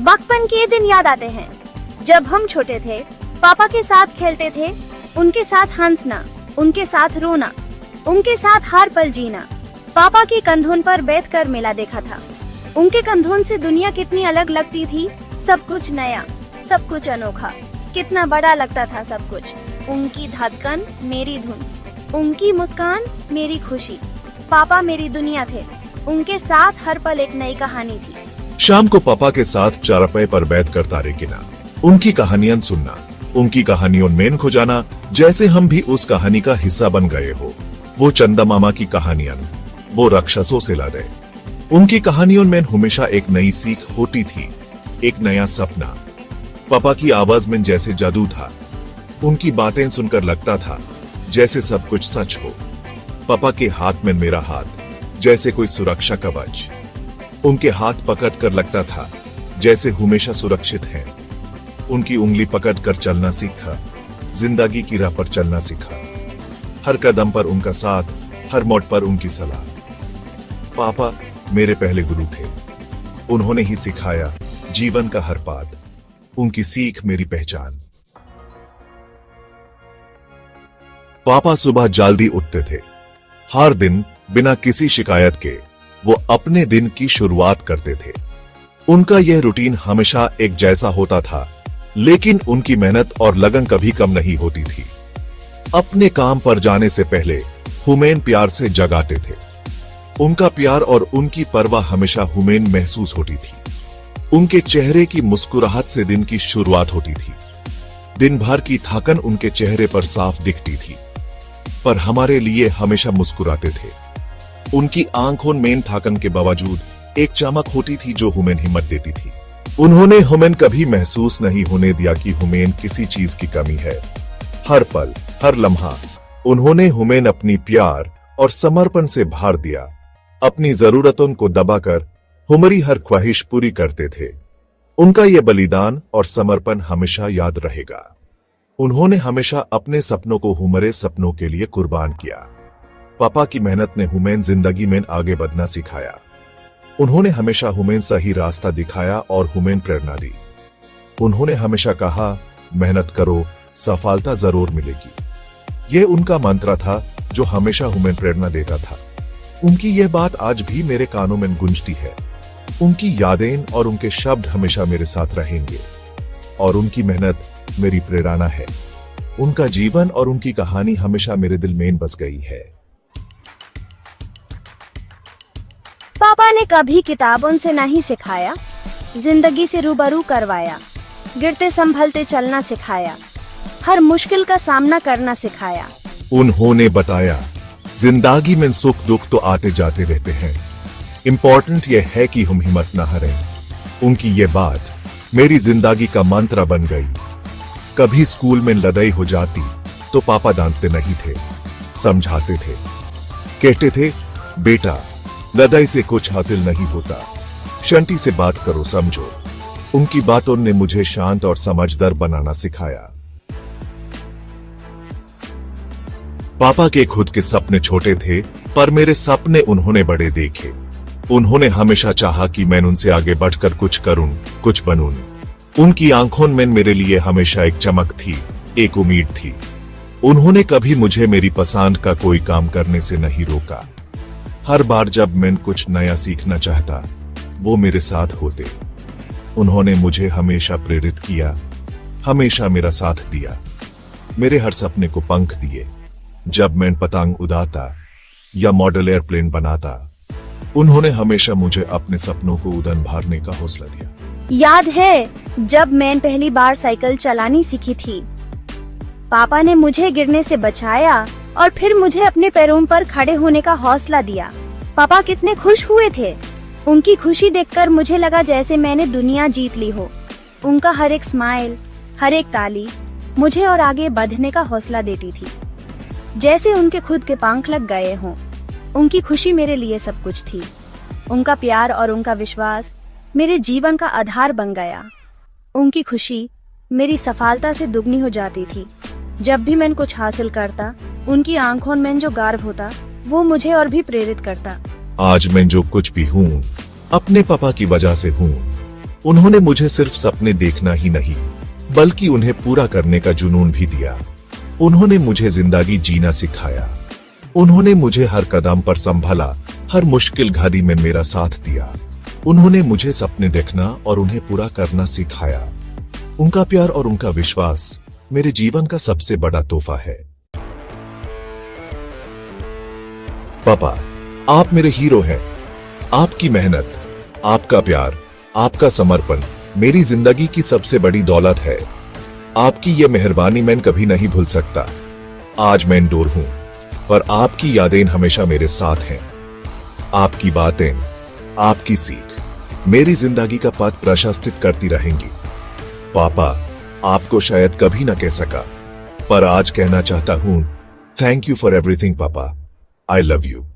बचपन के दिन याद आते हैं जब हम छोटे थे, पापा के साथ खेलते थे, उनके साथ हंसना, उनके साथ रोना, उनके साथ हर पल जीना। पापा के कंधों पर बैठकर मेला देखा था। उनके कंधों से दुनिया कितनी अलग लगती थी, सब कुछ नया, सब कुछ अनोखा, कितना बड़ा लगता था सब कुछ। उनकी धड़कन मेरी धुन, उनकी मुस्कान मेरी खुशी। पापा मेरी दुनिया थे, उनके साथ हर पल एक नई कहानी थी। शाम को पापा के साथ चारपाई पर बैठकर तारे गिना, उनकी कहानियां सुनना, उनकी कहानियों में खो जाना, जैसे हम भी उस कहानी का हिस्सा बन गए हो। वो चंदा मामा की कहानियां, वो राक्षसों से लड़े। उनकी कहानियों में हमेशा एक नई सीख होती थी, एक नया सपना। पापा की आवाज में जैसे जादू था, उनकी बातें सुनकर लगता था जैसे सब कुछ सच हो। पापा के हाथ में मेरा हाथ, जैसे कोई सुरक्षा कवच। उनके हाथ पकड़कर लगता था जैसे हमेशा सुरक्षित हैं। उनकी उंगली पकड़कर चलना सीखा, जिंदगी की राह पर चलना सीखा। हर कदम पर उनका साथ, हर मोड़ पर उनकी सलाह। पापा मेरे पहले गुरु थे, उन्होंने ही सिखाया जीवन का हर पाठ। उनकी सीख मेरी पहचान। पापा सुबह जल्दी उठते थे, हर दिन बिना किसी शिकायत के वो अपने दिन की शुरुआत करते थे। उनका यह रूटीन हमेशा एक जैसा होता था, लेकिन उनकी मेहनत और लगन कभी कम नहीं होती थी। अपने काम पर जाने से पहले हुमैन प्यार से जगाते थे। उनका प्यार और उनकी परवाह हमेशा हुमैन महसूस होती थी। उनके चेहरे की मुस्कुराहट से दिन की शुरुआत होती थी। दिन भर की थकान उनके चेहरे पर साफ दिखती थी, पर हमारे लिए हमेशा मुस्कुराते थे। उनकी आंखों में थकान के बावजूद एक चमक होती थी जो हुमैन हिम्मत देती थी। उन्होंने हुमैन कभी महसूस नहीं होने दिया कि हुमैन किसी चीज की कमी है। हर पल, हर लम्हा उन्होंने हुमैन अपनी प्यार और समर्पण से भर दिया। अपनी जरूरतों को दबाकर हमारी हर ख्वाहिश पूरी करते थे। उनका यह बलिदान और समर्पण हमेशा याद रहेगा। उन्होंने हमेशा अपने सपनों को हमारे सपनों के लिए कुर्बान किया। पापा की मेहनत ने हुमैन जिंदगी में आगे बढ़ना सिखाया। उन्होंने हमेशा हुमैन सही रास्ता दिखाया और हुमैन प्रेरणा दी। उन्होंने हमेशा कहा, मेहनत करो, सफलता जरूर मिलेगी। यह उनका मंत्र था जो हमेशा हुमैन प्रेरणा देता था। उनकी यह बात आज भी मेरे कानों में गूंजती है। उनकी यादें और उनके शब्द हमेशा मेरे साथ रहेंगे, और उनकी मेहनत मेरी प्रेरणा है। उनका जीवन और उनकी कहानी हमेशा मेरे दिल में बस गई है। पापा ने कभी किताबों से नहीं सिखाया, जिंदगी से रूबरू करवाया। गिरते संभलते चलना सिखाया, हर मुश्किल का सामना करना सिखाया। उन्होंने बताया, जिंदगी में सुख दुख तो आते जाते रहते हैं, इम्पोर्टेंट यह है कि हम हिम्मत न हारें। उनकी ये बात मेरी जिंदगी का मंत्र बन गई। कभी स्कूल में लड़ाई हो जाती तो पापा डांटते नहीं थे, समझाते थे। कहते थे, बेटा लड़ाई से कुछ हासिल नहीं होता, शांति से बात करो, समझो। उनकी बातों ने मुझे शांत और समझदार बनाना सिखाया। पापा के खुद के सपने छोटे थे, पर मेरे सपने उन्होंने बड़े देखे। उन्होंने हमेशा चाहा कि मैं उनसे आगे बढ़कर कुछ करूं, कुछ बनूं। उनकी आंखों में मेरे लिए हमेशा एक चमक थी, एक उम्मीद थी। उन्होंने कभी मुझे मेरी पसंद का कोई काम करने से नहीं रोका। हर बार जब मैं कुछ नया सीखना चाहता, वो मेरे साथ होते। उन्होंने मुझे हमेशा प्रेरित किया, हमेशा मेरा साथ दिया, मेरे हर सपने को पंख दिए। जब मैं पतंग उड़ाता या मॉडल एयरप्लेन बनाता, उन्होंने हमेशा मुझे अपने सपनों को उड़ान भरने का हौसला दिया। याद है जब मैं पहली बार साइकिल चलानी सीखी थी, पापा ने मुझे गिरने से बचाया और फिर मुझे अपने पैरों पर खड़े होने का हौसला दिया। पापा कितने खुश हुए थे। उनकी खुशी देखकर मुझे लगा जैसे मैंने दुनिया जीत ली हो। उनका हर एक स्माइल, हर एक ताली मुझे और आगे बढ़ने का हौसला देती थी, जैसे उनके खुद के पंख लग गए हों। उनकी खुशी मेरे लिए सब कुछ थी। उनका प्यार और उनका विश्वास मेरे जीवन का आधार बन गया। उनकी खुशी मेरी सफलता से दुगनी हो जाती थी। जब भी मैं कुछ हासिल करता, उनकी आंखों में जो गर्व होता, वो मुझे और भी प्रेरित करता। आज मैं जो कुछ भी हूँ, अपने पापा की वजह से हूँ। उन्होंने मुझे सिर्फ सपने देखना ही नहीं बल्कि उन्हें पूरा करने का जुनून भी दिया। उन्होंने मुझे जिंदगी जीना सिखाया। उन्होंने मुझे हर कदम पर संभाला, हर मुश्किल घड़ी में मेरा साथ दिया। उन्होंने मुझे सपने देखना और उन्हें पूरा करना सिखाया। उनका प्यार और उनका विश्वास मेरे जीवन का सबसे बड़ा तोहफा है। पापा, आप मेरे हीरो हैं। आपकी मेहनत, आपका प्यार, आपका समर्पण मेरी जिंदगी की सबसे बड़ी दौलत है। आपकी ये मेहरबानी मैं कभी नहीं भूल सकता। आज मैं दूर हूं, पर आपकी यादें हमेशा मेरे साथ हैं। आपकी बातें, आपकी सीख मेरी जिंदगी का पथ प्रशस्तित करती रहेंगी। पापा, आपको शायद कभी ना कह सका, पर आज कहना चाहता हूं, थैंक यू फॉर एवरीथिंग पापा। I love you.